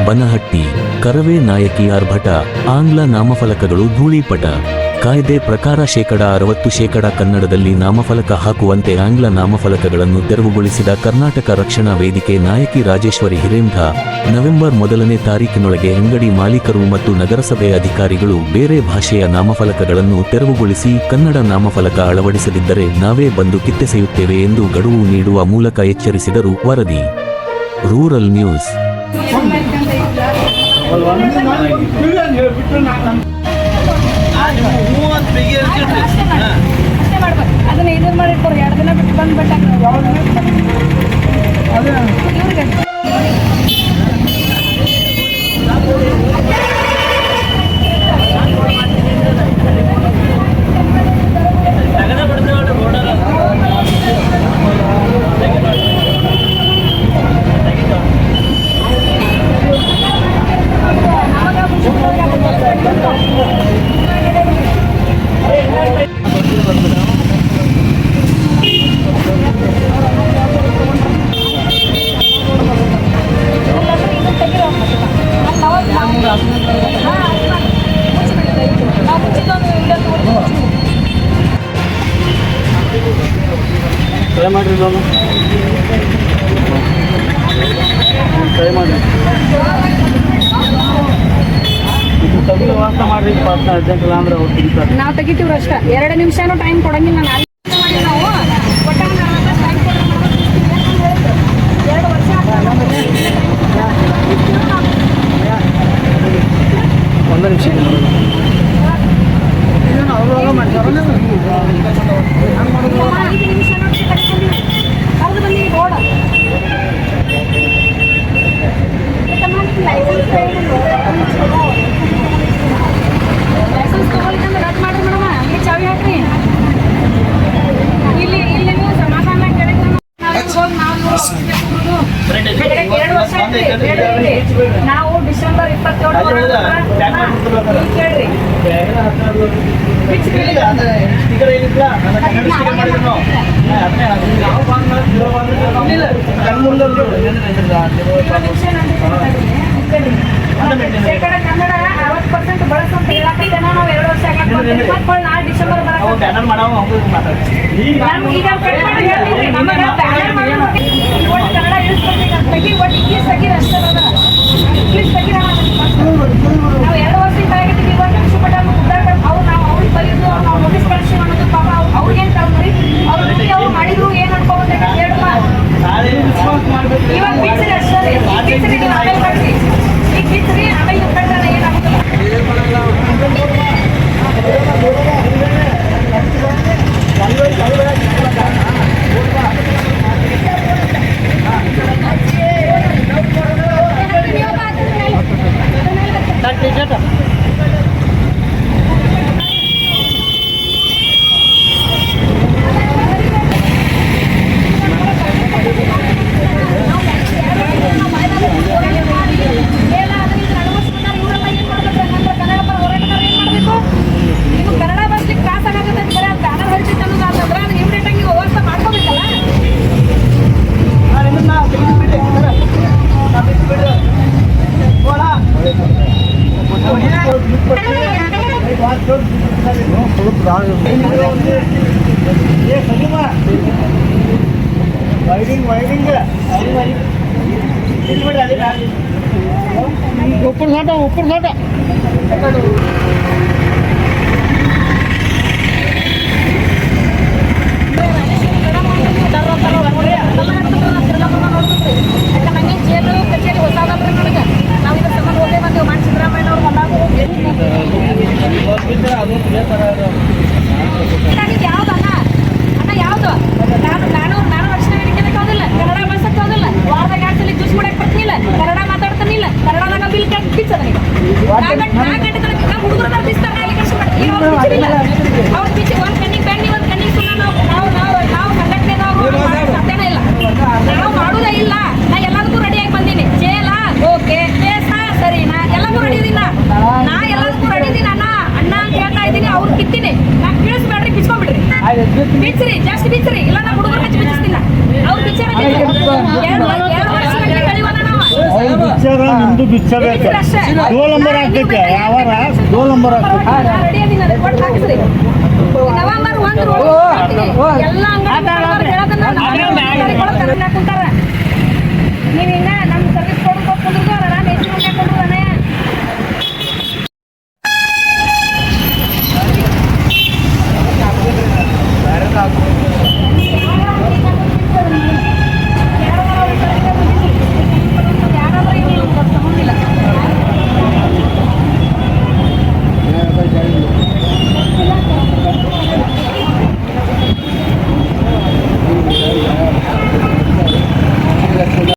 ಬನಹಟ್ಟಿ, ಕರವೇ ನಾಯಕಿ ಆರ್ಭಟ, ಆಂಗ್ಲ ನಾಮಫಲಕಗಳು ಧೂಳೀಪಟ. ಕಾಯ್ದೆ ಪ್ರಕಾರ 60% ಕನ್ನಡದಲ್ಲಿ ನಾಮಫಲಕ ಹಾಕುವಂತೆ ಆಂಗ್ಲ ನಾಮಫಲಕಗಳನ್ನು ತೆರವುಗೊಳಿಸಿದ ಕರ್ನಾಟಕ ರಕ್ಷಣಾ ವೇದಿಕೆ ನಾಯಕಿ ರಾಜೇಶ್ವರಿ ಹಿರೇಮಠ, ನವೆಂಬರ್ 1ನೇ ತಾರೀಕಿನೊಳಗೆ ಅಂಗಡಿ ಮಾಲೀಕರು ಮತ್ತು ನಗರಸಭೆ ಅಧಿಕಾರಿಗಳು ಬೇರೆ ಭಾಷೆಯ ನಾಮಫಲಕಗಳನ್ನು ತೆರವುಗೊಳಿಸಿ ಕನ್ನಡ ನಾಮಫಲಕ ಅಳವಡಿಸದಿದ್ದರೆ ನಾವೇ ಬಂದು ಕಿತ್ತೆಸೆಯುತ್ತೇವೆ ಎಂದು ಗಡುವು ನೀಡುವ ಮೂಲಕ ಎಚ್ಚರಿಸಿದರು. ವರದಿ ರೂರಲ್ ನ್ಯೂಸ್. ಅದನ್ನ ಇದನ್ನ ಮಾಡಿಟ್ಕೊಡಿ, 2 ದಿನ ಬಿಟ್ಟು ಬಂದ್ಬಿಟ್ಟಾಗ ಟ್ರೈ ಮಾಡಿರಿ, ಟ್ರೈ ಮಾಡಿರಿ, ತಗಿ ವ್ಯವಸ್ಥೆ ಮಾಡಿರಿ. ಅರ್ಜೆಂಟ್ ಇಲ್ಲ ಅಂದ್ರೆ ಅವ್ರು ನಾವು ತೆಗಿತೀವ್ರಿ ಅಷ್ಟ. 2 ನಿಮಿಷನೂ ಟೈಮ್ ಕೊಡಂಗಿಲ್ಲ. ನಾವು ಒಂದು ನಿಮಿಷ ಲೈಸೆನ್ಸ್ ತಗೊಳ್ಕಂದ್ರೆ ರದ್ದು ಮಾಡ್ರಿ ಮೇಡಮ್. ಅಲ್ಲಿ ಚಾವಿ ಹಾಕ್ರಿ. ಇಲ್ಲಿ ನೀವು ಸಮಾಧಾನ ನಾವು ಡಿಸೆಂಬರ್ 27 ಕೇಳ್ರಿ. ಕನ್ನಡ 60% ಬಳಸುವಂತ ಹೇಳಕೈತೆ. ನಾವು 2 ವರ್ಷ ನಾ ಡಿಸೆಂಬರ್ ಕನ್ನಡ ಇಳಿಸ್ಕೊಳ್ಬೇಕಂತ ಒಟ್ಟು ಇಂಗ್ಲೀಷ್ ತೆಗೀರಿ ಅಷ್ಟೇ. ಇಂಗ್ಲೀಷ್ ತೆಗೀರ ನಾವು 2 ವರ್ಷದಿಂದ ಆಗಿದ್ದೀವಿ. ಇವಾಗ ಕೃಷಿಪಟ್ಟ ಅವ್ರು ನಾವು ಅವ್ರಿಗೆ ಬರೆಯೋದು, ನಾವು ನೋಟಿಸ್ ಕಳಿಸಿ ಅನ್ನೋದು ಪಾಪ ಅವ್ರಿಗೇನು ತಗೊಂಡ್ರಿ. ಅವ್ರು ಮಾಡಿದ್ರು ಏನು ಅನ್ಕೋಬೇಕು ಹೇಳಪ್ಪ. ಇವಾಗ ಬೀಚ್ರಿ ಅಷ್ಟೇ. ಬೀಚ್ರಿ ನೀವು ಆಮೇಲೆ ಮಾಡ್ರಿ. ಈಗ ಬೀಚ್ರಿ ಆಮೇಲೆ ನೀವು ಕಂಡ್ರೆ ಏನಾಗುತ್ತಲ್ಲ. ऊपर साटा ಜೇಲು ಕಚೇರಿ ಹೊಸಾದಲ್ರಿ ನನಗೆ. ನಾವು ಇದ್ರ ಸಂಬಂಧ ಹೋಗೇ ಬಂದೇವು. ಮಾಡಿ ಸಿದ್ದರಾಮಯ್ಯ ಅವ್ರು ಬಂದಾಗ ಯಾವ್ದಲ್ಲ ಅಣ್ಣ, ಯಾವ್ದು ನಾನು ರಕ್ಷಣಾ ವೇದಿಕೆ ಹೌದಿಲ್ಲ, ಕನ್ನಡ ಬಳಸಕ್ ಹೌದಿಲ್ಲ, ವಾರದಾಗ 2 ಸಲ ಜ್ಯೂಸ್ ಮಾಡಕ್ ಬರ್ತಿಲ್ಲ, ಕನ್ನಡ ಮಾತಾಡ್ತಾನಿಲ್ಲ, ಕನ್ನಡದಾಗ ಬಿಲ್ ಕಿಚ್ಚದ ನೀವು 4 ಗಂಟೆ ತನಕ ನಮ್ಮ ಹುಡುಗರು ಬರ್ತಿಸ್ತಾರೆ. ಅಲ್ಲಿ ಕಷ್ಟ ಮಾಡ್ತೀವಿ. ಅವ್ರ ಪಿಚ್ಚಿ ಒಂದು ಕಣ್ಣಿಗೆ ಬೆಣ್ಣಿ, ಒಂದು ಕಣ್ಣಿಗೆ ಸುಣ್ಣ. ನಾವು ಸಂಘಟನೆದವರು ಸಾಧ್ಯನ ಇಲ್ಲ. ನಾವು ಮಾಡೋದೇ ಇಲ್ಲ. ನಾ ಎಲ್ಲದಕ್ಕೂ ರೆಡಿಯಾಗಿ ಬಂದೀನಿ. ಜೇಲ ಓಕೆ, ಕೇಸ ಸರಿನಾ, ಎಲ್ಲದಕ್ಕೂ ರೆಡಿ ಇದೀನ. ನಾ ಎಲ್ಲದಕ್ಕೂ ರೆಡಿ ಇದೀನಿ. ಅಣ್ಣ ಅಂತ ಹೇಳ್ತಾ ಇದ್ದೀನಿ. ಅವ್ರು ಕಿತ್ತೀನಿ. ನಾ ಕಿಳಿಸ್ಬೇಡ್ರಿ, ಕಿಚ್ಕೊಂಡ್ಬಿಡ್ರಿ. ಬಿಚ್ಚ್ರಿ, ಜಾಸ್ತಿ ಬಿಚ್ಚ್ರಿ. ಇಲ್ಲ ನಾ ಹುಡುಗರು ಹಚ್ಚಿ ಬಿಚ್ಚಿಸ್ತೀನಿ. ಅವ್ರು ಬಿಚ್ಚಾರ 2 ವರ್ಷ ಗಂಟೆ ಕಳಿವಲ್ಲ ನಾವು. ಬಿಚ್ಚಾರ ನಿಮ್ದು ಬಿಚ್ಚಬೇಕು. ರೋಲ್ ನಂಬರ್ ಹಾಕ್ತೈತೆ ಯಾವಾರ ರೋಲ್ ನಂಬರ್ ಹಾಕ್ತೈತೆ. ರೆಡಿ ಅದೀನಿ, ಅದಕ್ಕೆ ಕೊಟ್ಟು ಹಾಕಿಸ್ರಿ. ನವೆಂಬರ್ 1 ರೋಡ್ ಎಲ್ಲ ಅಂಗಡಿ ಹೇಳೋದನ್ನ ಕುಂತಾರ. ನೀವು ಇನ್ನ ನಮ್ಮ ಸರ್ವಿಸ್ ಕೊಡ್ಬೇಕು ಕುಂದ್ರದು